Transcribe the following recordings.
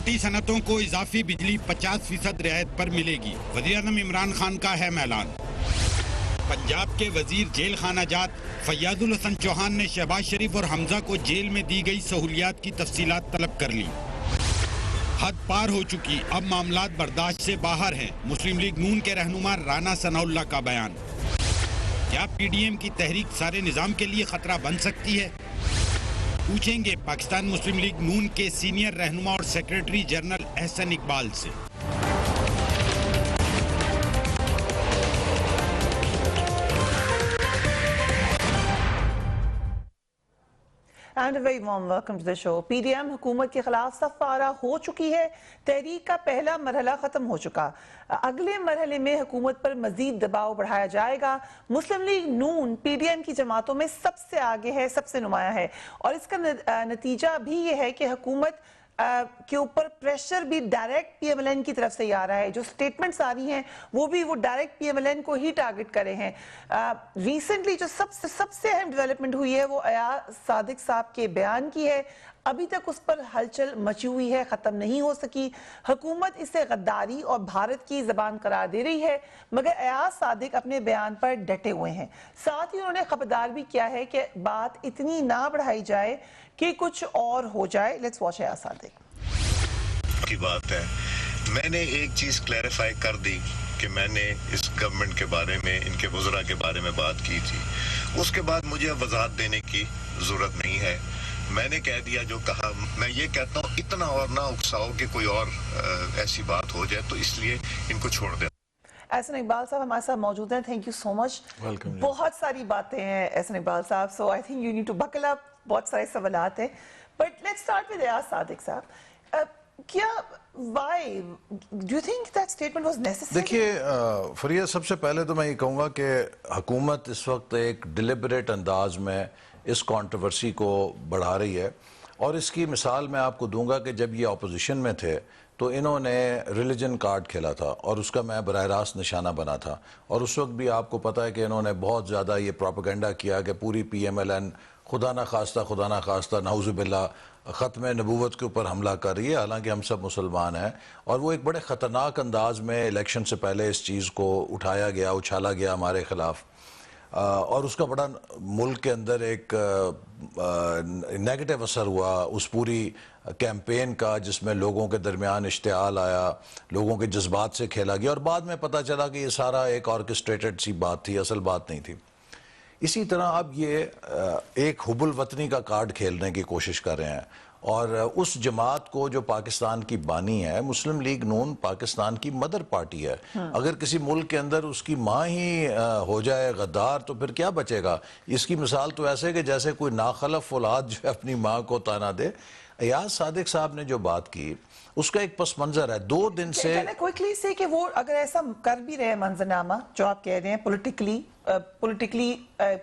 چھوٹی صنعتوں کو اضافی بجلی 50% رعایت پر ملے گی، وزیراعظم عمران خان کا ہے اعلان۔ پنجاب کے وزیر جیل خانہ جات فیاض الحسن چوہان نے شہباز شریف اور حمزہ کو جیل میں دی گئی سہولیات کی تفصیلات طلب کر لی۔ حد پار ہو چکی، اب معاملات برداشت سے باہر ہیں، مسلم لیگ نون کے رہنما رانا ثناء اللہ کا بیان۔ کیا پی ڈی ایم کی تحریک سارے نظام کے لیے خطرہ بن سکتی ہے؟ پوچھیں گے پاکستان مسلم لیگ نون کے سینئر رہنما اور سیکریٹری جنرل احسن اقبال سے۔ And a very warm welcome to the show. P D M حکومت کے خلاف صف آرا ہو چکی ہے، تحریک کا پہلا مرحلہ ختم ہو چکا، اگلے مرحلے میں حکومت پر مزید دباؤ بڑھایا جائے گا۔ مسلم لیگ نون پی ڈی ایم کی جماعتوں میں سب سے آگے ہے، سب سے نمایاں ہے، اور اس کا نتیجہ بھی یہ ہے کہ حکومت کے اوپر پریشر بھی direct P M L N کی طرف سے ہی آ رہا ہے، جو سٹیٹمنٹس آ رہی ہیں وہ بھی وہ direct P M L N کو ہی ٹارگٹ کرے ہیں۔ ریسنٹلی جو سب سے اہم ڈیولپمنٹ ہوئی ہے وہ ایاز صادق صاحب کے بیان کی ہے، ابھی تک اس پر ہلچل مچی ہوئی ہے، ختم نہیں ہو سکی، حکومت اسے غداری اور بھارت کی زبان قرار دے رہی ہے، مگر ایاز صادق اپنے بیان پر ڈٹے ہوئے ہیں۔ ساتھ ہی انہوں نے خبردار بھی کیا ہے کہ بات اتنی نہ بڑھائی جائے کہ کچھ اور ہو جائے۔ لیٹس واچ ایاز صادق کی بات ہے۔ میں نے ایک چیز کلیریفائی کر دی کہ میں نے اس گورنمنٹ کے بارے میں، ان کے وزراء کے بارے میں بات کی تھی، اس کے بعد مجھے وضاحت دینے کی ضرورت نہیں ہے۔ میں نے کہہ دیا جو کہا۔ میں یہ کہتا ہوں اتنا اور نہ اکساؤ کہ کوئی اور ایسی بات ہو جائے، تو اس لیے ان کو چھوڑ دیں۔ احسن اقبال صاحب ہمارے ساتھ موجود ہیں، تھینک یو سو مچ۔ بہت ساری باتیں ہیں احسن اقبال صاحب، so I think you need to buckle up, بہت سارے سوالات ہیں، but let's start with Ayaz Sadiq صاحب۔ کیا why do you think that statement was necessary? دیکھیے فریہ، سب سے پہلے تو میں یہ کہوں گا کہ حکومت اس وقت ایک ڈیلیبریٹ انداز میں اس کانٹروورسی کو بڑھا رہی ہے، اور اس کی مثال میں آپ کو دوں گا کہ جب یہ اپوزیشن میں تھے تو انہوں نے ریلیجن کارڈ کھیلا تھا، اور اس کا میں براہ راست نشانہ بنا تھا، اور اس وقت بھی آپ کو پتہ ہے کہ انہوں نے بہت زیادہ یہ پروپیگنڈا کیا کہ پوری پی ایم ایل این خدا نہ خواستہ نعوذ باللہ ختم نبوت کے اوپر حملہ کر رہی ہے، حالانکہ ہم سب مسلمان ہیں، اور وہ ایک بڑے خطرناک انداز میں الیکشن سے پہلے اس چیز کو اٹھایا گیا، اچھالا گیا ہمارے خلاف، اور اس کا بڑا ملک کے اندر ایک نیگیٹو اثر ہوا اس پوری کیمپین کا، جس میں لوگوں کے درمیان اشتعال آیا، لوگوں کے جذبات سے کھیلا گیا، اور بعد میں پتہ چلا کہ یہ سارا ایک آرکسٹریٹڈ سی بات تھی، اصل بات نہیں تھی۔ اسی طرح اب یہ ایک حب الوطنی کا کارڈ کھیلنے کی کوشش کر رہے ہیں، اور اس جماعت کو جو پاکستان کی بانی ہے، مسلم لیگ نون پاکستان کی مدر پارٹی ہے، اگر کسی ملک کے اندر اس کی ماں ہی ہو جائے غدار تو پھر کیا بچے گا؟ اس کی مثال تو ایسے کہ جیسے کوئی ناخلف اولاد جو ہے اپنی ماں کو طعنہ دے۔ ایاز صادق صاحب نے جو بات کی اس کا ایک پس منظر ہے، 2 دن سے کوئکلی سے کہ وہ اگر ایسا کر بھی رہے ہیں منظرنامہ جو آپ کہہ رہے ہیں پولیٹیکلی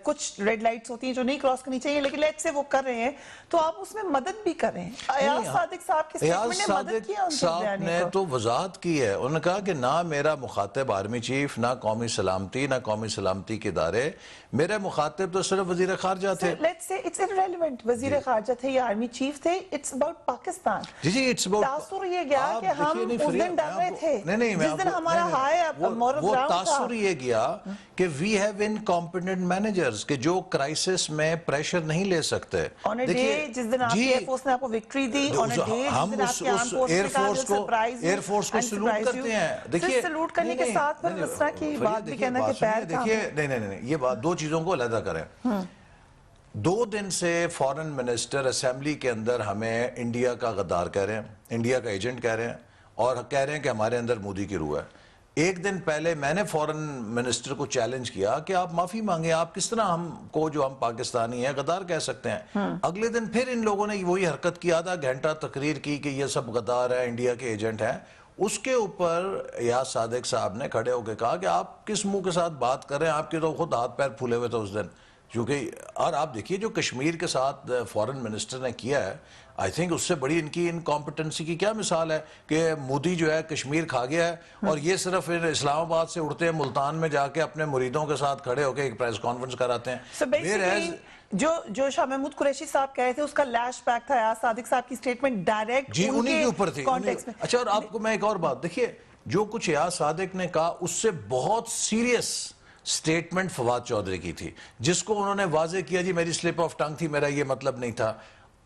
کچھ ریڈ لائٹس ہوتی ہیں جو نہیں کراس کرنی چاہیے، لیکن لیٹ سے وہ کر رہے ہیں تو آپ اس میں مدد بھی کر رہے ہیں۔ ایاز صادق صاحب کی سٹیٹمنٹ نے مدد کیا ان کے بیانی کو؟ نے تو وضاحت کی ہے، انہوں نے کہا کہ نہ میرا مخاطب آرمی چیف، نہ قومی سلامتی، نہ قومی سلامتی کے ادارے، میرے مخاطب تو صرف وزیر خارجہ تھے۔ لیٹس سے اٹس irrelevant، وزیر خارجہ تھے یا آرمی چیف تھے، اٹس اباؤٹ پاکستان۔ جی اٹس اباؤٹ تاثر یہ گیا کہ ہم اس دن ڈر رہے تھے، جس دن ہمارا ہائے مورل وہ گراؤنڈ تھا۔ تاثر یہ گیا کہ وی ہیو انکمپیٹنٹ مینیجرز کہ جو کرائسس میں پریشر نہیں لے سکتے۔ آن اے ڈے جس دن آپ کی ایئر فورس نے آپ کو victory the, on a day جس دن آپ کی آرم فورس نے کہا جو سرپرائز ایئر فورس کو سلوٹ کرتے ہیں۔ دیکھیے سلوٹ کرنے کے ساتھ پھر اس طرح کی بات بھی کہنا کہ پیر تھا۔ دیکھیے نہیں، یہ بات 2 چیزوں کو علیحدہ کریں۔ 2 دن سے فورن منسٹر اسمبلی کے اندر ہمیں انڈیا کا غدار کہہ رہے ہیں، انڈیا کا ایجنٹ کہہ رہے ہیں، اور کہہ رہے ہیں کہ ہمارے اندر مودی کی روح ہے۔ 1 دن پہلے میں نے فورن منسٹر کو چیلنج کیا کہ آپ معافی مانگیں، آپ کس طرح ہم کو جو ہم پاکستانی ہیں غدار کہہ سکتے ہیں؟ اگلے دن پھر ان لوگوں نے وہی حرکت کی، آدھا گھنٹہ تقریر کی کہ یہ سب غدار ہیں، انڈیا کے ایجنٹ ہیں۔ اس کے اوپر ایاز صادق صاحب نے کھڑے ہو کے کہا کہ آپ کس منہ کے ساتھ بات کر رہے ہیں، آپ کے تو خود ہاتھ پیر پھولے ہوئے تھے اس دن، کیونکہ اور آپ دیکھیے جو کشمیر کے ساتھ فورن منسٹر نے کیا ہے، آئی تھنک اس سے بڑی ان کی انکمپٹنسی کی کیا مثال ہے کہ مودی جو ہے کشمیر کھا گیا ہے اور یہ صرف اسلام آباد سے اڑتے ہیں ملتان میں جا کے اپنے مریدوں کے ساتھ کھڑے ہو کے ایک پریس کانفرنس کراتے ہیں. So basically, جو شاہ محمود قریشی صاحب کہے تھے اس کا لیش بیک تھا ایاز صادق صاحب کی سٹیٹمنٹ ڈائریکٹ جی انہی کے اوپر تھی. اچھا اور آپ کو میں ایک اور بات دیکھیے, جو کچھ ایاز صادق نے کہا اس سے بہت سیریس سٹیٹمنٹ فواد چودھری کی تھی, جس کو انہوں نے واضح کیا جی میری سلپ آف ٹنگ تھی, میرا یہ مطلب نہیں تھا.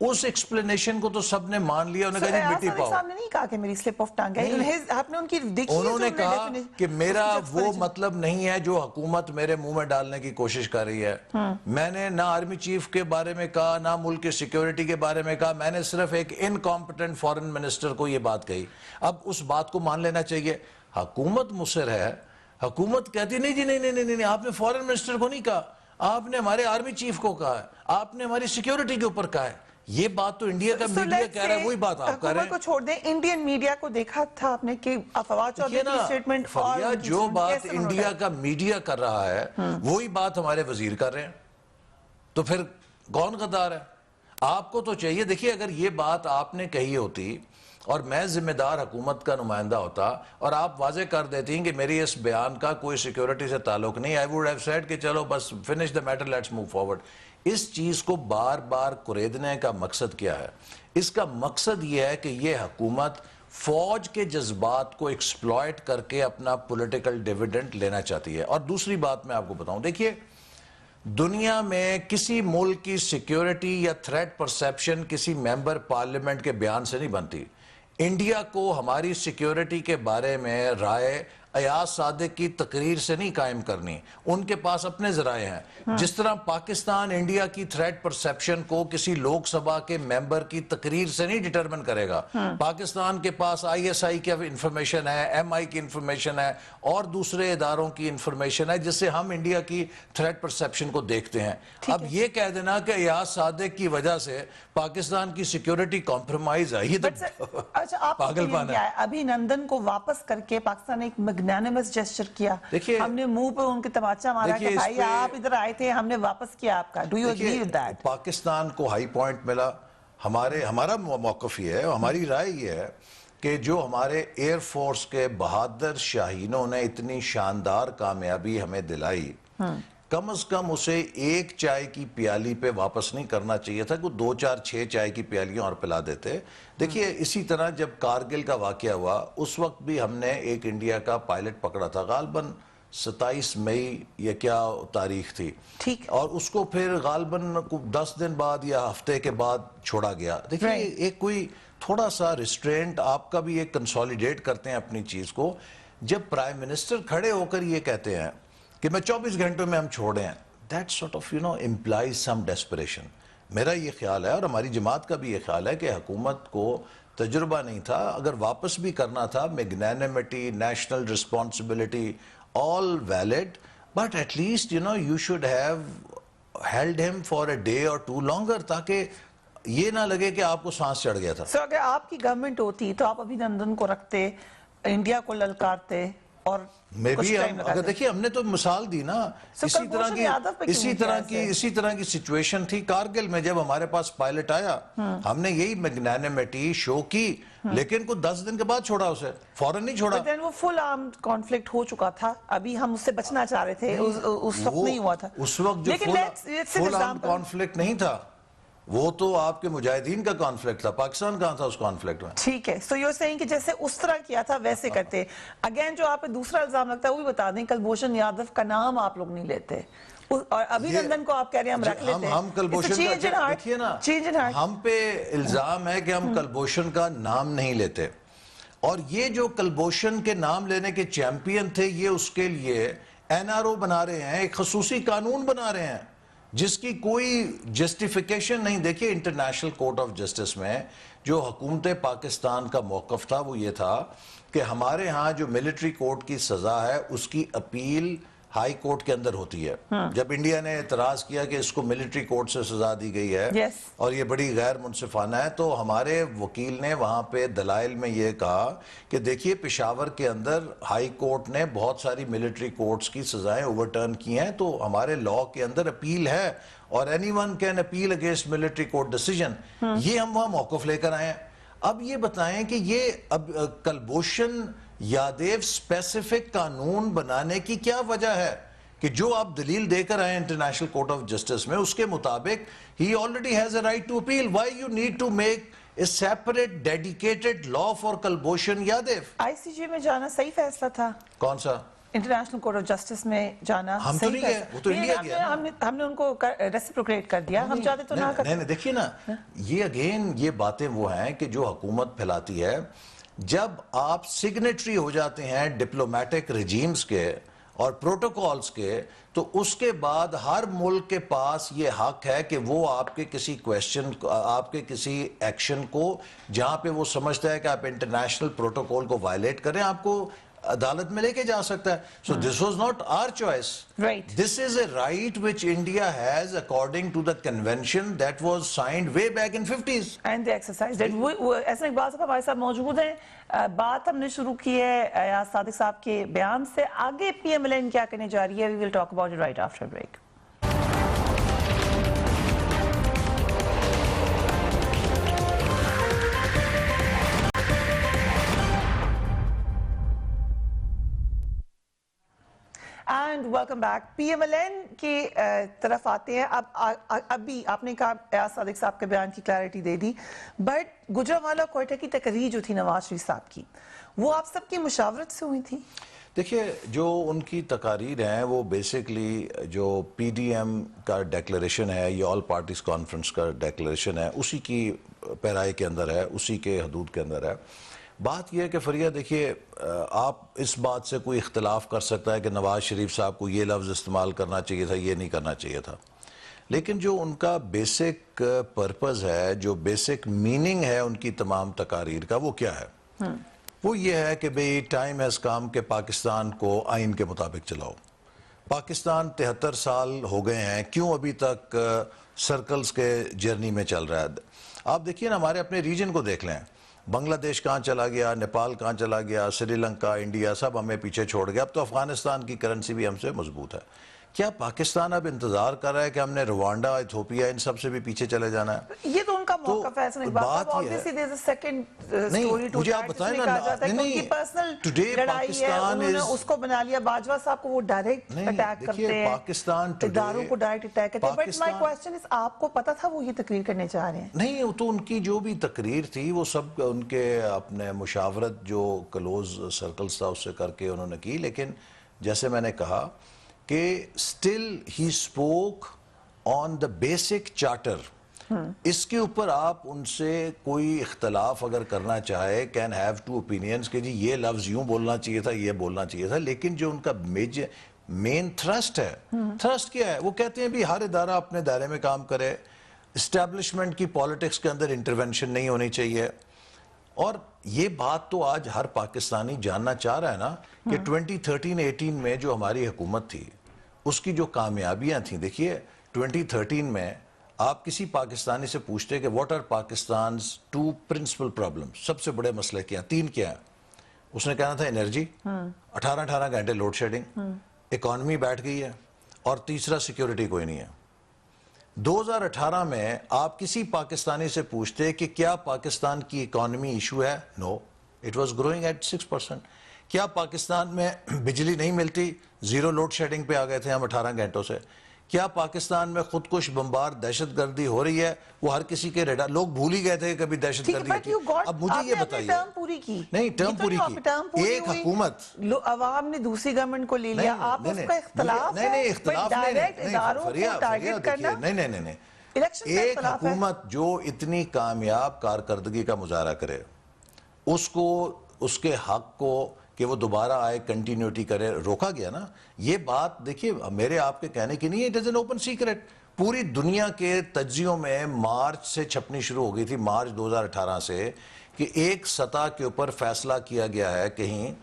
اس ایکسپلینیشن کو تو سب نے مان لیا, انہوں نے کہا جی مٹی پاؤ. صاحب نے نہیں کہا کہ میری سلپ آف ٹنگ ہے, آپ نے ان کی دیکھی, انہوں نے کہا کہ میرا وہ مطلب نہیں ہے جو حکومت میرے منہ میں ڈالنے کی کوشش کر رہی ہے. میں نے نہ آرمی چیف کے بارے میں کہا, نہ ملک کے سیکیورٹی کے بارے میں کہا, میں نے صرف ایک انکمپٹنٹ فارن منسٹر کو یہ بات کہی. اب اس بات کو مان لینا چاہیے. حکومت مصر ہے, حکومت کہتی نہیں جی نہیں, آپ نے فارن منسٹر کو نہیں کہا, آپ نے ہمارے آرمی چیف کو کہا ہے, آپ نے ہماری سیکیورٹی کے اوپر کہا ہے. یہ بات تو انڈیا کا میڈیا کہہ رہا ہے, وہی بات آپ کہہ رہے ہیں. حکومت کو چھوڑ دیں, انڈین میڈیا کو دیکھا تھا آپ نے کہ فواد چودھری کی سٹیٹمنٹ, اور جو بات انڈیا کا میڈیا کر رہا ہے وہی بات ہمارے وزیر کر رہے ہیں, تو پھر کون غدار ہے؟ آپ کو تو چاہیے, دیکھیے اگر یہ بات آپ نے کہی ہوتی اور میں ذمہ دار حکومت کا نمائندہ ہوتا اور آپ واضح کر دیتی ہیں کہ میری اس بیان کا کوئی سیکیورٹی سے تعلق نہیں, I would have said کہ چلو بس finish the matter, let's move forward. اس چیز کو بار بار کریدنے کا مقصد کیا ہے؟ اس کا مقصد یہ ہے کہ یہ حکومت فوج کے جذبات کو ایکسپلائٹ کر کے اپنا پولیٹیکل ڈیویڈنٹ لینا چاہتی ہے. اور دوسری بات میں آپ کو بتاؤں, دیکھیے دنیا میں کسی ملک کی سیکیورٹی یا تھریٹ پرسیپشن کسی ممبر پارلیمنٹ کے بیان سے نہیں بنتی. انڈیا کو ہماری سیکیورٹی کے بارے میں رائے ایاز صادق کی تقریر سے نہیں قائم کرنی, ان کے پاس اپنے ذرائع ہیں. جس طرح پاکستان انڈیا کی تھریٹ پرسیپشن کو کسی لوک سبھا کے ممبر کی تقریر سے نہیں ڈیٹرمن کرے گا. پاکستان کے پاس ISI کی انفارمیشن ہے, MI کی انفارمیشن ہے, اور دوسرے اداروں کی انفارمیشن ہے جس سے ہم انڈیا کی تھریٹ پرسیپشن کو دیکھتے ہیں. اب یہ کہہ دینا کہ ایاز صادق کی وجہ سے پاکستان کی سیکیورٹی کمپرومائز ہے, یہ تو پاگل پان ہے. ابھی نندن کو واپس کر کے پاکستان ایک میگنانیمس جیسچر کیا, ہم نے منہ پہ ان کے تماچا مارا کہ بھائی آپ ادھر آئے تھے, ہم نے واپس کیا آپ کا. Do you agree with that? Pakistan کو ہائی پوائنٹ ملا. ہمارا موقف یہ ہے, ہماری رائے یہ ہے کہ جو ہمارے ایئر فورس کے بہادر شاہینوں نے اتنی شاندار کامیابی ہمیں دلائی, کم از کم اسے ایک چائے کی پیالی پہ واپس نہیں کرنا چاہیے تھا, کہ 2 4 6 چائے کی پیالیاں اور پلا دیتے. دیکھیے اسی طرح جب کارگل کا واقعہ ہوا اس وقت بھی ہم نے ایک انڈیا کا پائلٹ پکڑا تھا, غالباً 27 مئی یا کیا تاریخ تھی, اور اس کو پھر غالباً 10 دن بعد یا ہفتے کے بعد چھوڑا گیا. دیکھیے ایک کوئی تھوڑا سا ریسٹرینٹ آپ کا بھی ایک کنسولیڈیٹ کرتے ہیں اپنی چیز کو. جب پرائم منسٹر کھڑے ہو کر یہ کہتے ہیں کہ میں 24 گھنٹوں میں ہم چھوڑے ہیں, that sort of implies some desperation. میرا یہ خیال ہے اور ہماری جماعت کا بھی یہ خیال ہے کہ حکومت کو تجربہ نہیں تھا. اگر واپس بھی کرنا تھا, magnanimity, national responsibility, all valid, but at least you should have held him for a day or two longer, تاکہ یہ نہ لگے کہ آپ کو سانس چڑھ گیا تھا. سو اگر آپ کی گورنمنٹ ہوتی تو آپ ابھی نندن کو رکھتے, انڈیا کو للکارتے, اور اگر دیکھیے ہم نے تو مثال دی نا, اسی طرح کی سچویشن تھی کارگل میں. جب ہمارے پاس پائلٹ آیا ہم نے یہی میگنانیمٹی شو کی, لیکن کو 10 دن کے بعد چھوڑا, اسے فوراً نہیں چھوڑا. وہ فل آرمڈ کانفلکٹ ہو چکا تھا, ابھی ہم اس سے بچنا چاہ رہے تھے, اس وقت نہیں ہوا تھا. اس وقت جو فل آرمڈ کانفلکٹ نہیں تھا وہ تو آپ کے مجاہدین کا کانفلکٹ تھا. پاکستان کہاں تھا اس کانفلکٹ میں؟ ٹھیک ہے. سو یو سیئنگ کہ جیسے اس طرح کیا تھا ویسے کرتے. اگین جو آپ پہ دوسرا الزام لگتا ہے وہ بھی بتا دیں, کلبھوشن یادو کا نام آپ لوگ نہیں لیتے, اور ابھی نندن کو آپ کہہ رہے ہیں ہم رکھ لیتے ہیں. ہم کلبھوشن کا دیکھیے نا, ہم پہ الزام ہے کہ ہم کلبھوشن کا نام نہیں لیتے, اور یہ جو کلبھوشن کے نام لینے کے چیمپئن تھے یہ اس کے لیے NRO بنا رہے ہیں, ایک خصوصی قانون بنا رہے ہیں جس کی کوئی جسٹیفیکیشن نہیں. دیکھیے انٹرنیشنل کورٹ آف جسٹس میں جو حکومت پاکستان کا موقف تھا وہ یہ تھا کہ ہمارے ہاں جو ملٹری کورٹ کی سزا ہے اس کی اپیل ہائی کورٹ کے اندر ہوتی ہے. جب انڈیا نے اعتراض کیا کہ اس کو ملٹری کورٹ سے سزا دی گئی ہے اور یہ بڑی غیر منصفانہ ہے, تو ہمارے وکیل نے وہاں پہ دلائل میں یہ کہا کہ دیکھیے پشاور کے اندر ہائی کورٹ نے بہت ساری ملٹری کورٹس کی سزائیں اوورٹرن کی ہیں, تو ہمارے لاء کے اندر اپیل ہے, اور any one can appeal against military court decision. یہ ہم وہاں موقف لے کر آئے ہیں. اب یہ بتائیں کہ یہ اب کلبھوشن یادیو اسپیسیفک قانون بنانے کی کیا وجہ ہے کہ جو آپ دلیل دے کر آئے انٹرنیشنل کورٹ آف جسٹس میں اس کے مطابق ہی already has a right to appeal. Why you need to make a separate dedicated law for Kulbhushan Yadav? I C J میں جانا صحیح فیصلہ تھا. کون سا؟ انٹرنیشنل کورٹ آف جسٹس میں جانا ہم تو نہیں گئے, وہ تو انڈیا گیا. ہم نے ان کو ریسیپروکیٹ کر دیا, ہم چاہتے تو نہ کرتے. نہیں دیکھیے نا, یہ اگین یہ باتیں وہ ہیں کہ جو حکومت پھیلاتی ہے. جب آپ سگنیٹری ہو جاتے ہیں ڈپلومیٹک رجیمز کے اور پروٹوکولز کے, تو اس کے بعد ہر ملک کے پاس یہ حق ہے کہ وہ آپ کے کسی کویسچن, آپ کے کسی ایکشن کو جہاں پہ وہ سمجھتا ہے کہ آپ انٹرنیشنل پروٹوکول کو وائلیٹ کریں, آپ کو عدالت میں لے کے جا سکتا ہے. So this was not our choice. Right. This is a right which India has according to the convention that was signed way back in 50s. And they exercised it. ایسا اقبال صاحب ہمارے ساتھ موجود ہیں. بات ہم نے شروع کی ہے ایاز صادق صاحب کے بیان سے. آگے پی ایم ایل این کیا کرنے جا رہی ہے, we will talk about it right after break. And welcome back. P M L N کی طرف آتے ہیں. ابھی آپ نے کہا ایاز صادق صاحب کے بیان کی clarity they the, but Gujranwala Quetta کی تقریر جو تھی نواز شریف صاحب کی, وہ آپ سب کی مشاورت سے ہوئی تھی؟ دیکھیے, جو ان کی تقاریر ہیں وہ بیسکلی جو پی ڈی ایم کا ڈیکلریشن ہے, یہ آل پارٹیز کانفرنس کا ڈیکلریشن ہے, اسی کی پیرائی کے اندر ہے, اسی کے حدود کے اندر ہے. بات یہ ہے کہ فریہ دیکھیے, آپ اس بات سے کوئی اختلاف کر سکتا ہے کہ نواز شریف صاحب کو یہ لفظ استعمال کرنا چاہیے تھا, یہ نہیں کرنا چاہیے تھا, لیکن جو ان کا بیسک پرپز ہے, جو بیسک میننگ ہے ان کی تمام تقاریر کا, وہ کیا ہے؟ وہ یہ ہے کہ بھئی ٹائم ہیز کم کہ پاکستان کو آئین کے مطابق چلاؤ. پاکستان 73 سال ہو گئے ہیں, کیوں ابھی تک سرکلز کے جرنی میں چل رہا ہے؟ آپ دیکھیے نا, ہمارے اپنے ریجن کو دیکھ لیں, بنگلہ دیش کہاں چلا گیا, نیپال کہاں چلا گیا, سری لنکا, انڈیا, سب ہمیں پیچھے چھوڑ گیا. اب تو افغانستان کی کرنسی بھی ہم سے مضبوط ہے. کیا پاکستان اب انتظار کر رہا ہے کہ ہم نے روانڈا, ایتھوپیا, ان سب سے بھی پیچھے چلے جانا ہے؟ یہ تو ان کا موقف ہے. بات یہ ہے, مجھے آپ بتائیں نا, اس کو بنا لیا باجوہ صاحب کو, وہ ڈائریکٹ اٹیک کرتے ہیں, اداروں کو ڈائریکٹ اٹیک کرتے ہیں. بٹ مائی کوسچن از, آپ کو پتا تھا وہ یہ تقریر کرنے چاہ رہے ہیں؟ نہیں, وہ تو ان کی جو بھی تقریر تھی وہ سب ان کے اپنے مشاورت جو کلوز سرکلز تھا اس سے کر کے انہوں نے کی. لیکن جیسے میں نے کہا کہ still he spoke on the basic charter. اس کے اوپر آپ ان سے کوئی اختلاف اگر کرنا چاہے, can have two opinions کہ جی یہ لفظ یوں بولنا چاہیے تھا, یہ بولنا چاہیے تھا, لیکن جو ان کا مین تھرسٹ ہے, تھرسٹ کیا ہے؟ وہ کہتے ہیں بھی ہر ادارہ اپنے دائرے میں کام کرے, اسٹیبلشمنٹ کی پالیٹکس کے اندر انٹرونشن نہیں ہونی چاہیے. اور یہ بات تو آج ہر پاکستانی جاننا چاہ رہا ہے نا کہ 2013-18 میں جو ہماری حکومت تھی اس کی جو کامیابیاں تھیں. دیکھیے 2013 میں آپ کسی پاکستانی سے پوچھتے کہ what are Pakistan's 2 principal problem, سب سے بڑے مسئلے کیا ہیں, 3 کیا ہیں؟ اس نے کہنا تھا انرجی, 18 گھنٹے لوڈ شیڈنگ, اکانومی بیٹھ گئی ہے, اور تیسرا سیکیورٹی کوئی نہیں ہے. 2018 میں آپ کسی پاکستانی سے پوچھتے کہ کیا پاکستان کی اکانومی ایشو ہے؟ نو, اٹ واز گروئنگ ایٹ 6%. کیا پاکستان میں بجلی نہیں ملتی؟ 0 لوڈ شیڈنگ پہ آ گئے تھے ہم 18 گھنٹوں سے. کیا پاکستان میں خودکش بمبار دہشت گردی ہو رہی ہے؟ وہ ہر کسی کے ریڈار, لوگ بھول ہی گئے تھے کہ کبھی دہشت گردی ہوتی ہے. اب مجھے یہ بتائیے, نہیں ٹرم پوری کی, ایک حکومت, عوام نے دوسری گورنمنٹ کو لے لیا, آپ اس کا اختلاف ہے, نہیں اختلاف نہیں, ایک حکومت جو اتنی کامیاب کارکردگی کا مظاہرہ کرے, اس کو اس کے حق کو کہ وہ دوبارہ آئے, کنٹینیوٹی کرے, روکا گیا نا. یہ بات دیکھیے میرے آپ کے کہنے کی نہیں ہے, it is an open secret. پوری دنیا کے تجزیوں میں مارچ سے چھپنی شروع ہو گئی تھی, مارچ 2018 سے, کہ ایک سطح کے اوپر فیصلہ کیا گیا ہے کہیں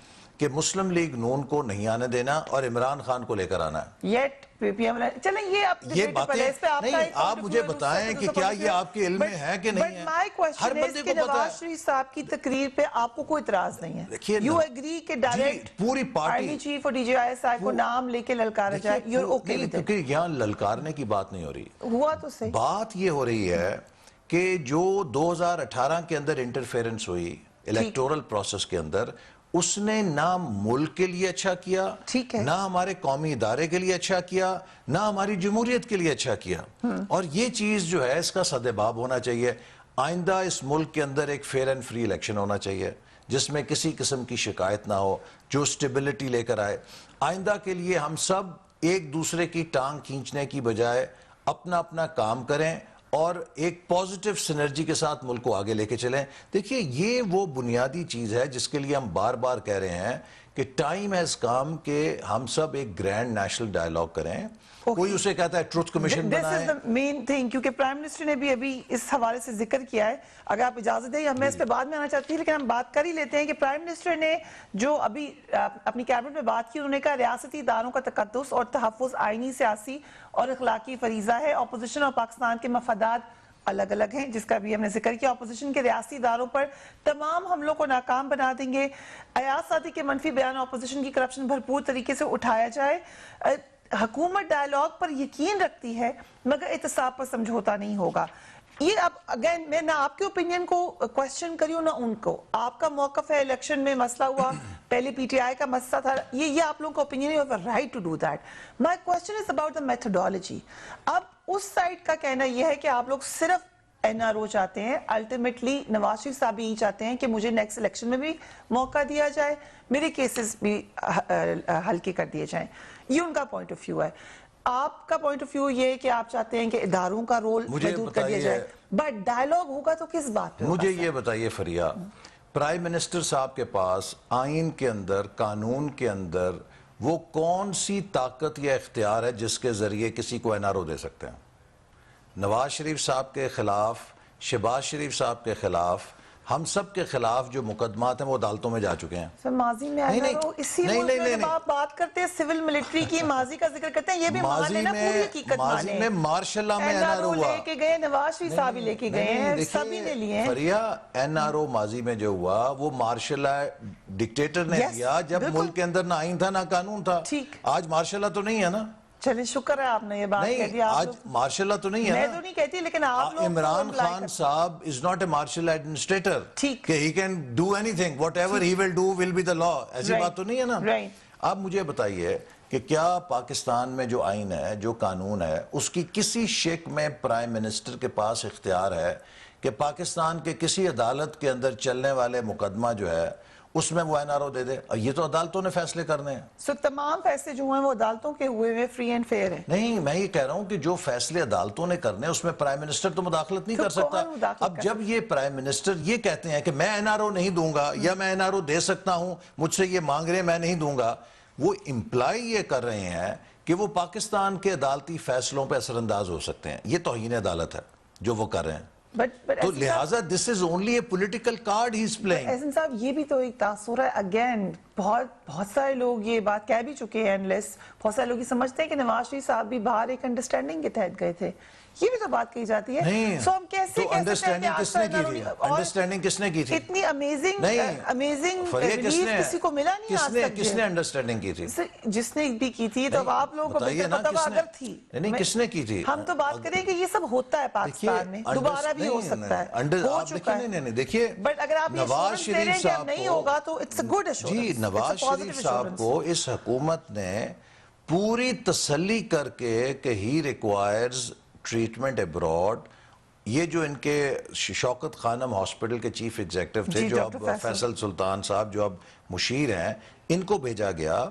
کہ مسلم لیگ نون کو نہیں آنے دینا اور عمران خان کو لے کر آنا ہے. یٹ پی ایم چلیں یہ آپ یہ باتیں نہیں, آپ مجھے بتائیں کہ کیا یہ آپ کے علم میں ہے کہ نہیں ہے. ہر بندے کو پتا نواز شریف صاحب کی تقریر پہ آپ کو کوئی اعتراض نہیں ہے. یو ایگری کہ ڈائریکٹ پوری پارٹی آرمی چیف اور ڈی جی آئی صاحب کو نام لے کے للکارا جائے, یو اوکے ود اٹ؟ کیونکہ یہاں للکارنے کی بات نہیں ہو رہی, ہوا تو صحیح. بات یہ ہو رہی ہے کہ جو 2018 کے اندر انٹرفیرنس ہوئی الیکٹورل پروسیس کے اندر, اس نے نہ ملک کے لیے اچھا کیا, نہ ہمارے قومی ادارے کے لیے اچھا کیا, نہ ہماری جمہوریت کے لیے اچھا کیا. اور یہ چیز جو ہے اس کا سدباب ہونا چاہیے. آئندہ اس ملک کے اندر ایک فیئر اینڈ فری الیکشن ہونا چاہیے جس میں کسی قسم کی شکایت نہ ہو, جو سٹیبلٹی لے کر آئے. آئندہ کے لیے ہم سب ایک دوسرے کی ٹانگ کھینچنے کی بجائے اپنا اپنا کام کریں اور ایک پازیٹیو سینرجی کے ساتھ ملک کو آگے لے کے چلیں. دیکھیے یہ وہ بنیادی چیز ہے جس کے لیے ہم بار بار کہہ رہے ہیں کہ ٹائم ہیز کم کہ ہم سب ایک گرینڈ نیشنل ڈائیلاگ کریں. کوئی اسے کہتا ہے ٹروتھ کمیشن بنائیں. This is the main thing, کیونکہ پرائم منسٹر نے بھی ابھی اس حوالے سے ذکر کیا ہے. اگر آپ اجازت دیں, میں اس پہ بعد میں آنا چاہتی ہوں, لیکن ہم بات کر ہی لیتے ہیں کہ پرائم منسٹر نے جو ابھی اپنی کیبنٹ میں بات کی, انہوں نے کہا ریاستی اداروں کا تقدس اور تحفظ آئینی, سیاسی اور اخلاقی فریضہ ہے. اپوزیشن اور پاکستان کے مفادات الگ الگ ہیں, جس کا بھی ہم نے ذکر کیا. اپوزیشن کے ریاستی اداروں پر تمام حملوں کو ناکام بنا دیں گے. ایاز صادقی کے منفی بیان اپوزیشن کی کرپشن بھرپور طریقے سے اٹھایا جائے. حکومت ڈائیلاگ پر یقین رکھتی ہے مگر احتساب پر سمجھوتا نہیں ہوگا. یہ اب اگین میں نہ آپ کے اوپینین کو کوشچن کری ہوں نہ ان کو. آپ کا موقف ہے, الیکشن میں مسئلہ ہوا, پہلے پی ٹی آئی کا مسئلہ تھا, یہ آپ لوگوں کا اوپینین ہے, you have a right to do that. My question is about the methodology. اب اس سائڈ کا کہنا یہ ہے کہ آپ لوگ صرف این آر او چاہتے ہیں, الٹیمیٹلی نواز شریف صاحب یہی چاہتے ہیں کہ مجھے نیکسٹ الیکشن میں بھی موقع دیا جائے, میرے کیسز بھی ہلکے کر دیے جائیں. یہ ان کا پوائنٹ آف ویو ہے. آپ کا پوائنٹ آف ویو یہ ہے کہ آپ چاہتے ہیں کہ اداروں کا رول محدود کر دیا جائے, بٹ ڈائیلاگ ہوگا تو کس بات پہ؟ مجھے یہ بتائیے فریہ, پرائم منسٹر صاحب کے پاس آئین کے اندر, قانون کے اندر وہ کون سی طاقت یا اختیار ہے جس کے ذریعے کسی کو این آر او دے سکتے ہیں؟ نواز شریف صاحب کے خلاف, شہباز شریف صاحب کے خلاف, ہم سب کے خلاف جو مقدمات ہیں وہ عدالتوں میں جا چکے ہیں. سر ماضی میں اسی ملک میں جب آپ بات کرتے ہیں سول ملٹری کی, ماضی کا ذکر کرتے ہیں, یہ بھی مانے نا, پوری حقیقت مانے. ماضی میں مارشل لا میں این آر او لے کے گئے, نواز شریف صاحب لے کے گئے ہیں, سبھی نے لیے ہیں. فریہ این آر او ماضی میں جو ہوا وہ مارشل لا ڈکٹیٹر نے دیا جب ملک کے اندر نہ آئین تھا نہ قانون تھا. آج مارشل لا تو نہیں ہے نا. چلیں شکر ہے آپ نے یہ بات کہہ دیا. آج مارشل لا تو نہیں ہے نا. میں تو نہیں کہتی, لیکن آپ لوگ عمران خان صاحب is not a martial administrator کہ he can do anything, whatever he will do will be the law. ایسی بات تو نہیں ہے نا. آپ مجھے بتائیے کہ کیا پاکستان میں جو آئین ہے, جو قانون ہے, اس کی کسی شک میں پرائم منسٹر کے پاس اختیار ہے کہ پاکستان کے کسی عدالت کے اندر چلنے والے مقدمہ جو ہے اس میں وہ این آر او دے دے؟ یہ تو عدالتوں نے فیصلے کرنے ہیں. سو تمام فیصلے جو ہیں وہ عدالتوں کے ہوئے ہوئے فری اینڈ فیئر ہیں. نہیں, میں یہ کہہ رہا ہوں کہ جو فیصلے عدالتوں نے کرنے اس میں پرائم منسٹر تو مداخلت نہیں کر سکتا. اب جب یہ پرائم منسٹر یہ کہتے ہیں کہ میں این آر او نہیں دوں گا یا میں این آر او دے سکتا ہوں, مجھ سے یہ مانگ رہے ہیں میں نہیں دوں گا, وہ امپلائی یہ کر رہے ہیں کہ وہ پاکستان کے عدالتی فیصلوں پہ اثر انداز ہو سکتے ہیں. یہ توہین عدالت ہے جو وہ کر رہے ہیں. تو لہٰذا this is only a political card he is playing. احسن صاحب یہ بھی تو ایک تاثر ہے. اگین بہت سارے لوگ یہ بات کہہ بھی چکے ہیں, بہت سارے لوگ یہ سمجھتے ہیں کہ نواز شریف صاحب بھی باہر ایک انڈرسٹینڈنگ کے تحت گئے تھے. یہ بھی تو بات کہی جاتی ہے. سو ہم کیسے انڈرسٹینڈنگ کس نے کی تھی؟ انڈرسٹینڈنگ کس نے کی تھی؟ اتنی امیزنگ ریلیف کسی کو ملا نہیں آج تک. کس نے انڈرسٹینڈنگ کی تھی؟ جس نے بھی کی تھی تو آپ لوگوں کو پتہ اگر تھی. نہیں, کس نے کی تھی؟ ہم تو بات کریں کہ یہ سب ہوتا ہے پاکستان میں, دوبارہ بھی ہو سکتا ہے, ہو چکا ہے. دیکھیے بٹ اگر آپ نواز شریف صاحب نہیں ہوگا تو اٹس اے گڈ ایشورنس. جی, نواز شریف صاحب کو اس حکومت نے پوری تسلی کر کے کہ ہی ریکوائرز ٹریٹمنٹ ابراڈ, یہ جو ان کے شوکت خانم ہاسپٹل کے چیف ایگزیکٹو تھے جو اب فیصل سلطان صاحب جو اب مشیر ہیں, ان کو بھیجا گیا.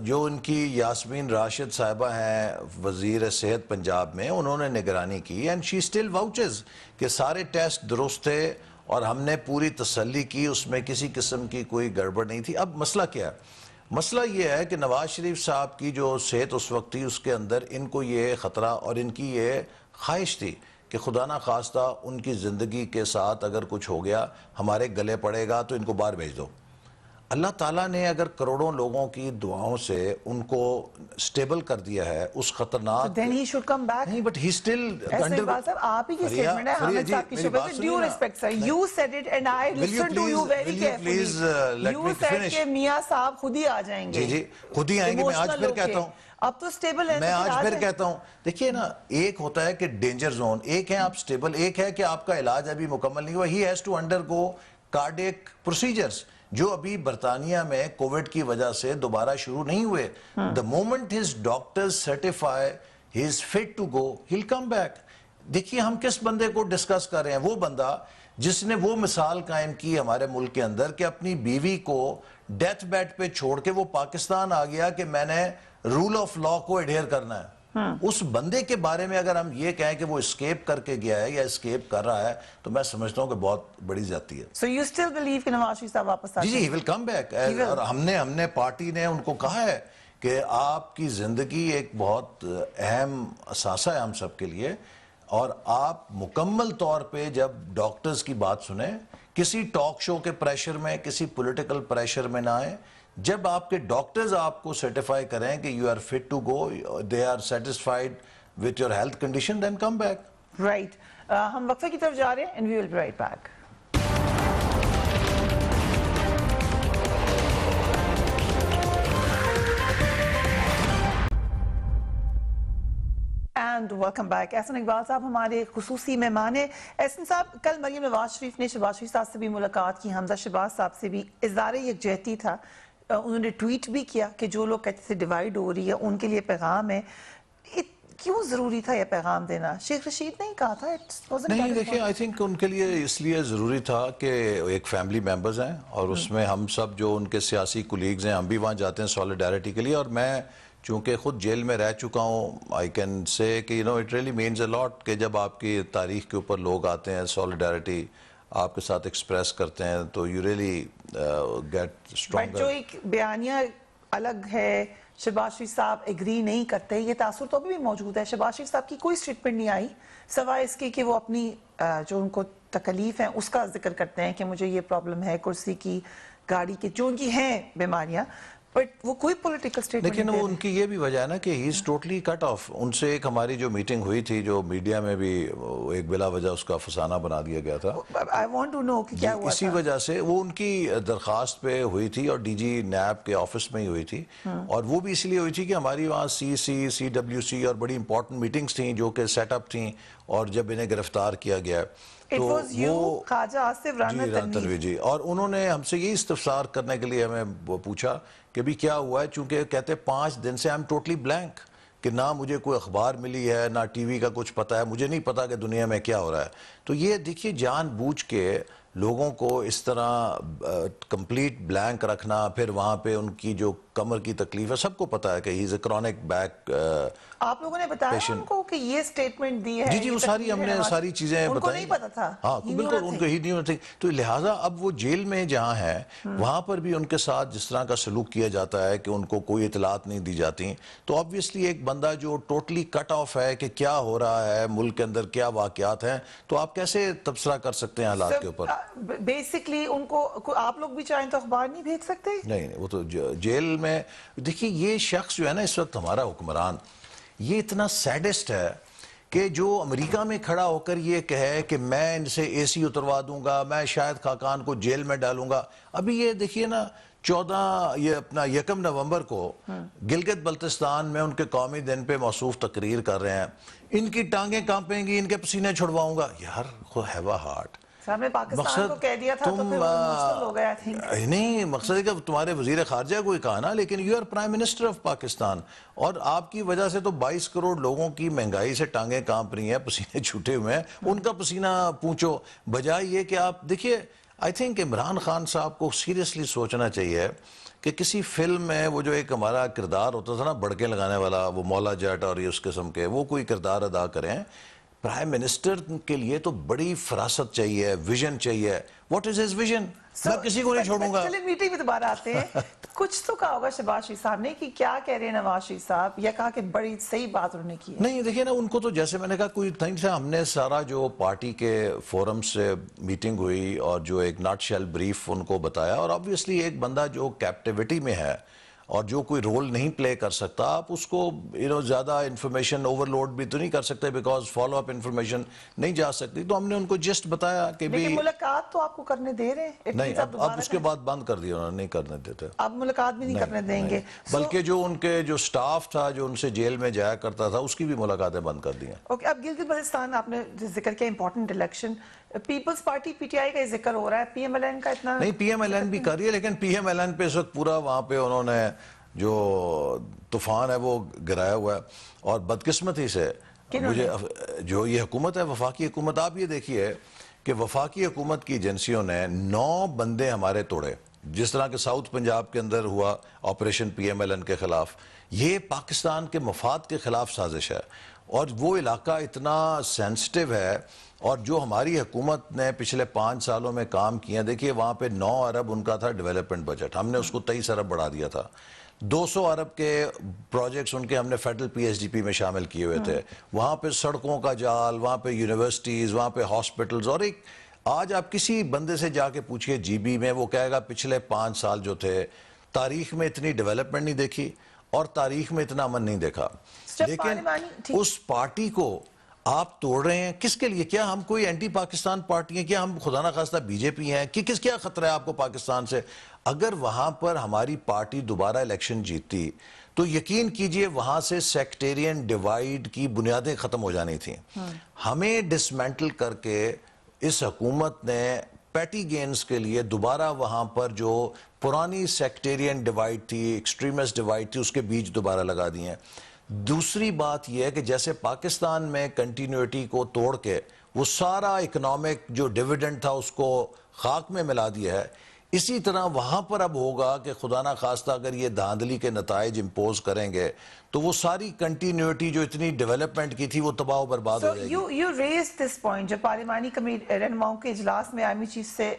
جو ان کی یاسمین راشد صاحبہ ہیں وزیر صحت پنجاب میں, انہوں نے نگرانی کی اینڈ شی اسٹل واؤچز کہ سارے ٹیسٹ درست تھے اور ہم نے پوری تسلی کی, اس میں کسی قسم کی کوئی گڑبڑ نہیں تھی. اب مسئلہ کیا ہے؟ مسئلہ یہ ہے کہ نواز شریف صاحب کی جو صحت اس وقت تھی اس کے اندر ان کو یہ خطرہ اور ان کی یہ خواہش تھی کہ خدا نہ خواستہ ان کی زندگی کے ساتھ اگر کچھ ہو گیا, ہمارے گلے پڑے گا تو ان کو باہر بھیج دو. اللہ تعالیٰ نے اگر کروڑوں لوگوں کی دعاؤں سے ان کو سٹیبل کر دیا ہے اس خطرناک then he should come back. نہیں, but he still ایسے اقبال صاحب آپ ہی کی اسٹیٹمنٹ ہے حامد صاحب کی شبہ سے due respect sir you said it and I listened to you very carefully. You said کہ میاں صاحب خود ہی آ جائیں گے. جی خود ہی آئیں گے. میں آج پھر کہتا ہوں, اب تو سٹیبل ہے. میں آج پھر کہتا ہوں, دیکھیے نا, ایک ہوتا ہے کہ ڈینجر زون, ایک ہے آپ سٹیبل, ایک ہے کہ آپ کا علاج ابھی مکمل نہیں ہوا. He has to undergo cardiac procedures جو ابھی برطانیہ میں کووڈ کی وجہ سے دوبارہ شروع نہیں ہوئے. The moment his doctors certify he is fit to go, he'll come back. دیکھیے ہم کس بندے کو ڈسکس کر رہے ہیں, وہ بندہ جس نے وہ مثال قائم کی ہمارے ملک کے اندر کہ اپنی بیوی کو ڈیتھ بیڈ پہ چھوڑ کے وہ پاکستان آ گیا کہ میں نے رول آف لا کو ایڈھیر کرنا ہے. اس بندے کے بارے میں اگر ہم یہ کہیں کہ وہ اسکیپ کر کے گیا ہے یا اسکیپ کر رہا ہے تو میں سمجھتا ہوں کہ بہت بڑی زیادتی ہے. So you still believe کہ نواز شریف صاحب واپس آ جائیں؟ جی he will come back. اور ہم نے پارٹی نے ان کو کہا ہے کہ آپ کی زندگی ایک بہت اہم اثاثہ ہے ہم سب کے لیے, اور آپ مکمل طور پہ جب ڈاکٹرز کی بات سنیں, کسی ٹاک شو کے پریشر میں, کسی پولیٹیکل پریشر میں نہ آئیں. جب آپ کے ڈاکٹرز آپ کو سرٹیفائی کریں کہ you are fit to go, they are satisfied with your health condition, then come back. Right, ہم وقفے کی طرف جا رہے ہیں and we will be right back. And welcome back. Ahsan Iqbal صاحب ہمارے خصوصی مہمان ہیں. احسن صاحب, کل مریم نواز شریف نے شہباز شریف صاحب سے بھی ملاقات کی, حمزہ شہباز صاحب سے بھی. اظہار یکجہتی تھا, انہوں نے ٹویٹ بھی کیا کہ جو لوگ کہتے تھے ڈیوائیڈ ہو رہی ہے ان کے لیے پیغام ہے. کیوں ضروری تھا یہ پیغام دینا؟ شیخ رشید نے ہی کہا تھا. نہیں دیکھیں, آئی تھنک ان کے لیے اس لیے ضروری تھا کہ ایک فیملی ممبرز ہیں اور اس میں ہم سب جو ان کے سیاسی کولیگز ہیں ہم بھی وہاں جاتے ہیں سولیڈیرٹی کے لیے. اور میں چونکہ خود جیل میں رہ چکا ہوں, آئی کین سے کہ اٹ ریئلی مینز اے لاٹ کہ جب آپ کی تاریخ کے اوپر لوگ آتے ہیں, سولیڈیرٹی آپ کے ساتھ ایکسپریس کرتے ہیں, تو یو ریئلی گیٹ اسٹرانگر. جو ایک بیانیہ الگ ہے, شہباز شریف صاحب ایگری نہیں کرتے, یہ تاثر تو ابھی بھی موجود ہے. شہباز شریف صاحب کی کوئی اسٹیٹمنٹ نہیں آئی سوائے اس کے کہ وہ اپنی جو ان کو تکلیف ہیں اس کا ذکر کرتے ہیں کہ مجھے یہ پرابلم ہے کرسی کی, گاڑی کی, جو ان کی ہیں بیماریاں, بٹ وہ کوئی پولیٹیکل اسٹیٹمنٹ. لیکن وہ ان کی یہ بھی وجہ ہے نا کہ ہی از ٹوٹلی کٹ آف. ان سے ایک ہماری جو میٹنگ ہوئی تھی جو میڈیا میں بھی ایک بلا وجہ اس کا افسانہ بنا دیا گیا تھا, I want to know کہ کیا ہوا تھا. اسی وجہ سے وہ ان کی درخواست پہ ہوئی تھی اور ڈی جی نیب کے آفس میں ہی ہوئی تھی, اور وہ بھی اس لیے ہوئی تھی کہ ہماری وہاں CWC اور بڑی امپورٹنٹ میٹنگز تھیں جو کہ سیٹ اپ تھیں, اور جب انہیں گرفتار کیا گیا تو وہ خواجہ آصف رانا تنویر جی, اور انہوں نے ہم سے یہی استفسار کرنے کے لیے ہمیں پوچھا کہ بھی کیا ہوا ہے, چونکہ کہتے 5 دن سے I'm totally blank, کہ نہ مجھے کوئی اخبار ملی ہے نہ ٹی وی کا کچھ پتہ ہے, مجھے نہیں پتا کہ دنیا میں کیا ہو رہا ہے. تو یہ دیکھیے جان بوجھ کے لوگوں کو اس طرح کمپلیٹ بلینک رکھنا, پھر وہاں پہ ان کی جو کمر کی تکلیف ہے, سب کو پتا ہے کہ ہی از اے کرونک بیک. آپ لوگوں نے بتایا ان کو کہ یہ سٹیٹمنٹ دی ہے؟ جی وہ ساری ہم نے ساری چیزیں بتائیں. ان کو نہیں پتا تھا. ہاں بالکل, ان کو ہی نہیں ہوتی. تو لہٰذا اب وہ جیل میں جہاں ہیں وہاں پر بھی ان کے ساتھ جس طرح کا سلوک کیا جاتا ہے کہ ان کو کوئی اطلاعات نہیں دی جاتی, تو آبویسلی ایک بندہ جو ٹوٹلی کٹ آف ہے کہ کیا ہو رہا ہے ملک کے اندر, کیا واقعات ہیں, تو آپ کیسے تبصرہ کر سکتے ہیں حالات کے اوپر؟ بیسکلی ان کو آپ لوگ بھی چاہیں تو اخبار نہیں بھیج سکتے. نہیں, وہ تو جیل میں. دیکھیے یہ شخص جو ہے نا اس وقت ہمارا حکمران, یہ اتنا سیڈسٹ ہے کہ جو امریکہ میں کھڑا ہو کر یہ کہے کہ میں ان سے اے سی اتروا دوں گا, میں شاہد خاقان کو جیل میں ڈالوں گا. ابھی یہ دیکھیے نا 1 نومبر کو گلگت بلتستان میں ان کے قومی دن پہ موصوف تقریر کر رہے ہیں, ان کی ٹانگیں کانپیں گی, ان کے پسینے چھڑواؤں گا. یار ہیو اے ہارٹ. صاحب نے پاکستان کو کہہ دیا تھا تو پھر وہ مشکل ہو گیا تھنک. نہیں, مقصد ہے کہ تمہارے وزیر خارجہ کو ہی کہا نا, لیکن you are prime minister of Pakistan, اور آپ کی وجہ سے تو 22 کروڑ لوگوں کی مہنگائی سے ٹانگیں کانپ رہی ہیں, پسینے چھوٹے ہوئے ہیں, ان کا پسینہ پونچھو. بجائے یہ کہ آپ دیکھیے, آئی تھنک عمران خان صاحب کو سیریسلی سوچنا چاہیے کہ کسی فلم میں وہ جو ایک ہمارا کردار ہوتا تھا نا بڑکیں لگانے والا, وہ مولا جٹ اور یہ اس قسم کے, وہ کوئی کردار ادا کریں. پرائم منسٹر کے لیے تو بڑی فراست چاہیے, ویژن چاہیے. What is his vision? میں کسی کو نہیں چھوڑوں گا. چلیں میٹنگ میں دوبارہ آتے ہیں. کچھ تو کہا ہوگا شہباز شریف صاحب نے کہ کیا کہہ رہے ہیں نواز شریف صاحب, یا کہا کہ بڑی صحیح بات انہوں نے کی ہے. نہیں دیکھیں نا, ان کو تو جیسے میں نے کہا کوئی نہیں تھا. ہم نے سارا جو پارٹی کے فورم سے میٹنگ ہوئی اور جو ایک ناٹ شیل بریف ان کو بتایا, اور obviously ایک بندہ جو کیپٹیوٹی میں ہے اور جو کوئی رول نہیں پلے کر سکتا, آپ اس کو زیادہ انفارمیشن اوور لوڈ بھی تو نہیں کر سکتے, بیکاز فالو اپ انفارمیشن نہیں جا سکتی. تو ہم نے ان کو جسٹ بتایا کہ لیکن ملاقات تو آپ کو کرنے دے رہے ہیں. نہیں, اب اس کے بعد بند کر دیا انہوں نے, نہیں کرنے دیتے. اب ملاقات بھی نہیں کرنے دیں گے. بلکہ جو ان کے جو سٹاف تھا جو ان سے جیل میں جایا کرتا تھا, اس کی بھی ملاقاتیں بند کر دی ہیں. اوکے, اب گلگت بلتستان آپ نے ذکر کیا, important election, Peoples Party P T I کا ذکر ہو رہا ہے, پی ایم ایل این کا اتنا نہیں. پی ایم ایل این بھی کر رہی ہے, لیکن پی ایم ایل این پہ اس وقت پورا وہاں پہ انہوں نے جو طوفان ہے وہ گرایا ہوا ہے. اور بدقسمتی سے مجھے جو یہ حکومت ہے, وفاقی حکومت, آپ یہ دیکھیے کہ وفاقی حکومت کی ایجنسیوں نے 9 بندے ہمارے توڑے, جس طرح کہ ساؤتھ پنجاب کے اندر ہوا operation P M L N کے خلاف. یہ پاکستان کے مفاد کے خلاف سازش ہے, اور وہ علاقہ اتنا سینسٹیو ہے. اور جو ہماری حکومت نے پچھلے 5 سالوں میں کام کیا, دیکھیے وہاں پہ 9 ارب ان کا تھا ڈیولپمنٹ بجٹ, ہم نے اس کو 23 ارب بڑھا دیا تھا. 200 ارب کے پروجیکٹس ان کے ہم نے federal P S D P میں شامل کیے ہوئے تھے. وہاں پہ سڑکوں کا جال, وہاں پہ یونیورسٹیز, وہاں پہ ہاسپٹلز. اور ایک آج آپ کسی بندے سے جا کے پوچھئے جی بی میں, وہ کہے گا پچھلے 5 سال جو تھے تاریخ میں اتنی ڈیولپمنٹ نہیں دیکھی اور تاریخ میں اتنا امن نہیں دیکھا. لیکن اس پارٹی کو آپ توڑ رہے ہیں کس کے لیے؟ کیا ہم کوئی اینٹی پاکستان پارٹی ہیں؟ کیا ہم خدا نخواستہ بی جے پی ہیں؟ کہ کیا خطرہ ہے آپ کو پاکستان سے؟ اگر وہاں پر ہماری پارٹی دوبارہ الیکشن جیتتی تو یقین کیجئے وہاں سے سیکٹیرین ڈیوائیڈ کی بنیادیں ختم ہو جانی تھیں. ہمیں ڈسمینٹل کر کے اس حکومت نے پیٹی گینز کے لیے دوبارہ وہاں پر جو پرانی سیکٹیرین ڈیوائیڈ تھی, ایکسٹریمسٹ ڈیوائیڈ تھی, اس کے بیج دوبارہ لگا دیے ہیں. دوسری بات یہ ہے کہ جیسے پاکستان میں کنٹینیوٹی کو توڑ کے وہ سارا اکنامک جو ڈیویڈنڈ تھا اس کو خاک میں ملا دیا ہے, اسی طرح وہاں پر اب ہوگا کہ خدا نہ خواستہ اگر یہ دھاندلی کے نتائج امپوز کریں گے تو وہ ساری کنٹینیوٹی جو اتنی ڈیولپمنٹ کی تھی وہ تباہ و برباد ہو جائے گی. You raised this point, جب پارلیمانی رہنماؤں کے اجلاس میں آرمی چیف سے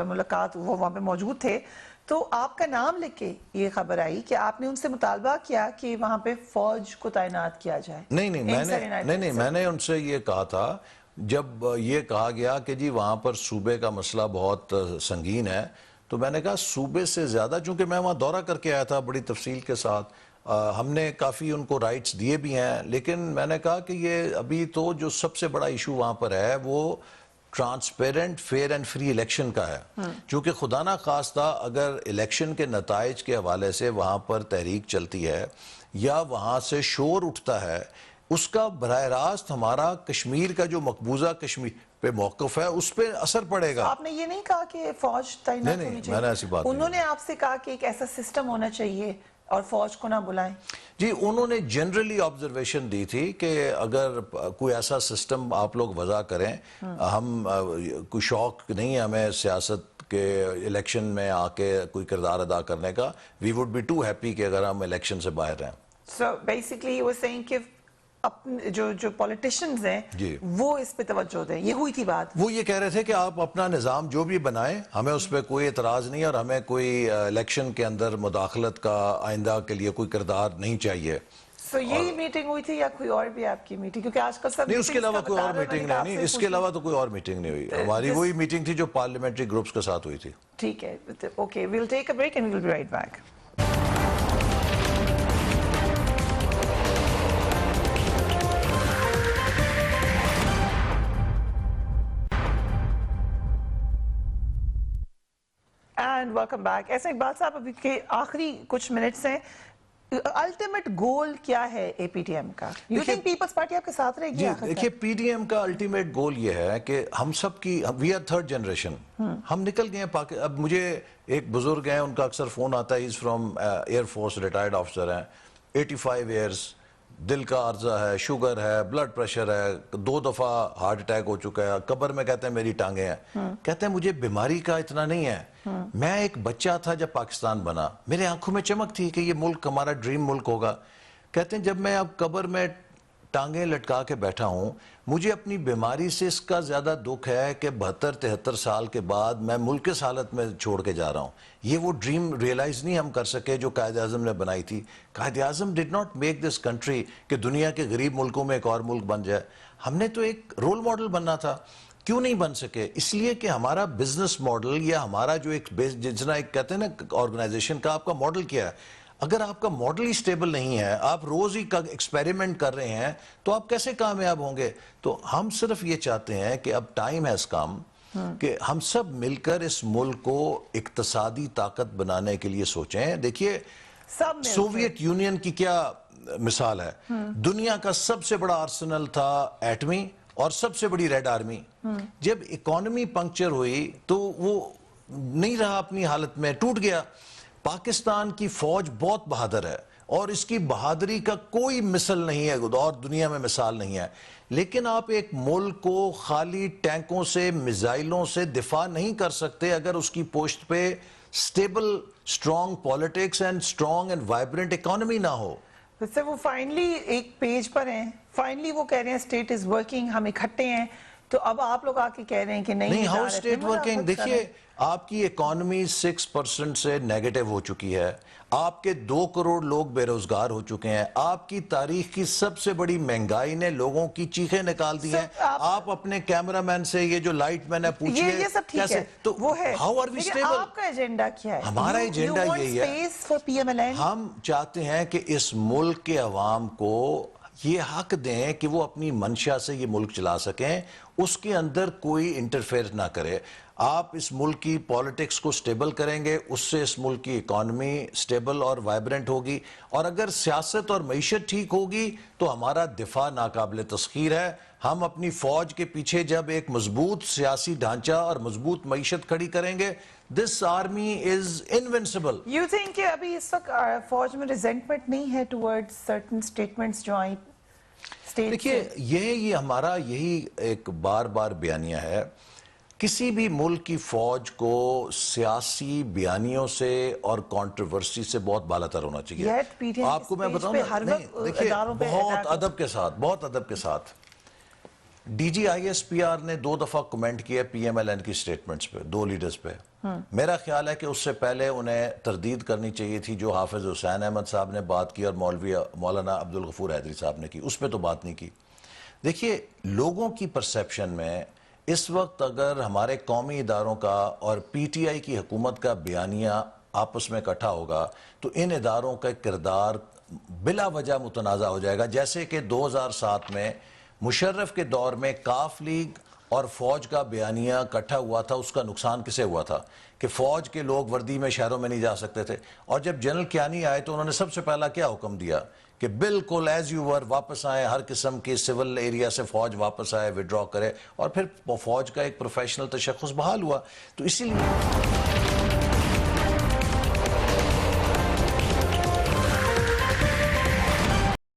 ملاقات, وہ وہاں پہ موجود تھے, تو آپ کا نام لکھ کے یہ خبر آئی کہ آپ نے ان سے مطالبہ کیا کہ وہاں پہ فوج کو تعینات کیا جائے. نہیں, میں نے ان سے یہ کہا تھا جب یہ کہا گیا کہ جی وہاں پر صوبے کا مسئلہ بہت سنگین ہے, تو میں نے کہا صوبے سے زیادہ, چونکہ میں وہاں دورہ کر کے آیا تھا بڑی تفصیل کے ساتھ, ہم نے کافی ان کو رائٹس دیے بھی ہیں, لیکن میں نے کہا کہ یہ ابھی تو جو سب سے بڑا ایشو وہاں پر ہے وہ transparent, fair and free election کا ہے. چونکہ خدا نہ خواستہ اگر الیکشن کے نتائج کے حوالے سے وہاں پر تحریک چلتی ہے یا وہاں سے شور اٹھتا ہے, اس کا براہ راست ہمارا کشمیر کا جو مقبوضہ کشمیر پہ موقف ہے اس پہ اثر پڑے گا. آپ نے یہ نہیں کہا کہ فوج تعینات ہونی چاہیے؟ میں نے ایسی بات نہیں. انہوں نے آپ سے کہا کہ ایک ایسا سسٹم ہونا چاہیے اور فوج کو نہ بلائیں. جی, انہوں نے جنرلی آبزرویشن دی تھی کہ اگر کوئی ایسا سسٹم آپ لوگ وضع کریں, ہم کوئی شوق نہیں ہے ہمیں سیاست کے الیکشن میں آ کے کوئی کردار ادا کرنے کا, we would be too happy کہ اگر ہم الیکشن سے باہر رہیں. سو بیسکلی وہ سینگ کہ جو پولیٹیشنز ہیں وہ اس پہ توجہ دیں, یہ ہوئی تھی بات. وہ یہ کہہ رہے تھے کہ آپ اپنا نظام جو بھی بنائیں, ہمیں اس پہ کوئی اعتراض نہیں اور ہمیں کوئی الیکشن کے اندر مداخلت کا آئندہ کے لیے کوئی کردار نہیں چاہیے. سو یہی میٹنگ ہوئی تھی یا کوئی اور بھی آپ کی میٹنگ؟ کیونکہ آج کل سب نہیں, اس کے علاوہ کوئی اور میٹنگ نہیں, اس کے علاوہ تو کوئی اور میٹنگ نہیں ہوئی. ہماری وہی میٹنگ تھی جو پارلیمنٹری گروپس کے ساتھ ہوئی تھی. ٹھیک ہے, okay, we'll take a break and we'll be right back. And welcome back. ایسا اقبال صاحب, ابھی کے آخری کچھ منٹس ہیں, الٹیمیٹ گول کیا ہے اے پی ٹی ایم کا؟ یو تھنک پیپلز پارٹی آپ کے ساتھ رہے گی؟ دیکھیے, پی ڈی ایم کا الٹیمیٹ گول یہ ہے کہ ہم سب کی, وی آر تھرڈ جنریشن, ہم نکل گئے ہیں. اب مجھے ایک بزرگ ہیں, ان کا اکثر فون آتا ہے, is from air force, retired officer ہیں, 85 ایئرس, دل کا عرضہ ہے, شوگر ہے, بلڈ پریشر ہے, 2 دفعہ ہارٹ اٹیک ہو چکا ہے, قبر میں کہتے ہیں میری ٹانگیں ہیں. کہتے ہیں مجھے بیماری کا اتنا نہیں ہے, میں ایک بچہ تھا جب پاکستان بنا, میرے آنکھوں میں چمک تھی کہ یہ ملک ہمارا ڈریم ملک ہوگا. کہتے ہیں جب میں اب قبر میں ٹانگیں لٹکا کے بیٹھا ہوں. مجھے اپنی بیماری سے اس کا زیادہ دکھ ہے کہ 72-73 سال کے بعد میں ملک اس حالت میں چھوڑ کے جا رہا ہوں. یہ وہ ڈریم ریئلائز نہیں ہم کر سکے جو قائد اعظم نے بنائی تھی. Quaid Azam did not make this country کہ دنیا کے غریب ملکوں میں ایک اور ملک بن جائے. ہم نے تو ایک رول ماڈل بننا تھا. کیوں نہیں بن سکے؟ اس لیے کہ ہمارا بزنس ماڈل یا ہمارا جو ایک جتنا ایک کہتے ہیں نا آرگنائزیشن کا آپ کا ماڈل کیا ہے. اگر آپ کا ماڈل ہی سٹیبل نہیں ہے, آپ روز ہی ایکسپیریمنٹ کر رہے ہیں, تو آپ کیسے کامیاب ہوں گے؟ تو ہم صرف یہ چاہتے ہیں کہ اب ٹائم ہیز کم کہ ہم سب مل کر اس ملک کو اقتصادی طاقت بنانے کے لیے سوچیں. دیکھیے سوویت یونین کی کیا مثال ہے. دنیا کا سب سے بڑا آرسنل تھا ایٹمی اور سب سے بڑی ریڈ آرمی. جب اکانومی پنکچر ہوئی تو وہ نہیں رہا اپنی حالت میں, ٹوٹ گیا. پاکستان کی فوج بہت بہادر ہے اور اس کی بہادری کا کوئی مثل نہیں ہے اور دنیا میں مثال نہیں ہے. لیکن آپ ایک ملک کو خالی ٹینکوں سے, میزائلوں سے دفاع نہیں کر سکتے اگر اس کی پوشت پہ stable, strong politics and strong and vibrant economy نہ ہو. ویسے وہ فائنلی ایک پیج پر ہیں, فائنلی وہ کہہ رہے ہیں اسٹیٹ از ورکنگ, ہم اکٹھے ہیں. تو اب آپ لوگ آ کے کہہ رہے ہیں کہ نہیں ہاؤ اسٹیٹ ورکنگ. دیکھیے آپ کی اکانومی 6% سے نیگیٹو ہو چکی ہے, آپ کے 2 کروڑ لوگ بے روزگار ہو چکے ہیں, آپ کی تاریخ کی سب سے بڑی مہنگائی نے لوگوں کی چیخیں نکال دی ہیں. آپ اپنے کیمرہ مین سے یہ جو لائٹ مین ہے پوچھئے یہ سب ٹھیک ہے, تو وہ ہے, ہاؤ آر وی اسٹیبل؟ آپ کا ایجنڈا کیا ہے؟ ہمارا ایجنڈا یہی ہے, ہم چاہتے ہیں کہ اس ملک کے عوام کو یہ حق دیں کہ وہ اپنی منشا سے یہ ملک چلا سکیں, اس کے اندر کوئی انٹرفیئر نہ کرے. آپ اس ملک کی پولیٹکس کو سٹیبل کریں گے, اس سے اس ملک کی اکانومی سٹیبل اور وائبرنٹ ہوگی, اور اگر سیاست اور معیشت ٹھیک ہوگی تو ہمارا دفاع ناقابل تسخیر ہے. ہم اپنی فوج کے پیچھے جب ایک مضبوط سیاسی ڈھانچہ اور مضبوط معیشت کھڑی کریں گے, this army is invincible. You think کہ ابھی اس وقت فوج میں ریزنٹمنٹ نہیں ہے towards certain statements جو آئی اسٹیٹ سے؟ دیکھیے یہ ہمارا یہی ایک بار بار بیانیہ ہے, کسی بھی ملک کی فوج کو سیاسی بیانیوں سے اور کانٹروورسی سے بہت بالا تر ہونا چاہیے. آپ کو میں بتاؤں نا, دیکھیے بہت ادب کے ساتھ D G I S P R نے 2 دفعہ کمنٹ کیا پی ایم ایل این کی سٹیٹمنٹس پہ, 2 لیڈرز پہ. میرا خیال ہے کہ اس سے پہلے انہیں تردید کرنی چاہیے تھی جو حافظ حسین احمد صاحب نے بات کی اور مولانا عبدالغفور حیدری صاحب نے کی, اس پہ تو بات نہیں کی. دیکھیے لوگوں کی پرسیپشن میں اس وقت اگر ہمارے قومی اداروں کا اور پی ٹی آئی کی حکومت کا بیانیہ آپس میں اکٹھا ہوگا تو ان اداروں کا کردار بلا وجہ متنازع ہو جائے گا. جیسے کہ 2007 میں مشرف کے دور میں کاف لیگ اور فوج کا بیانیہ اکٹھا ہوا تھا, اس کا نقصان کسے ہوا تھا کہ فوج کے لوگ وردی میں شہروں میں نہیں جا سکتے تھے, اور جب جنرل کیانی آئے تو انہوں نے سب سے پہلا کیا حکم دیا کہ بالکل ایز یو ور واپس آئیں, ہر قسم کے سول ایریا سے فوج واپس آئے, وڈرا کرے, اور پھر فوج کا ایک پروفیشنل تشخص بحال ہوا. تو اسی لیے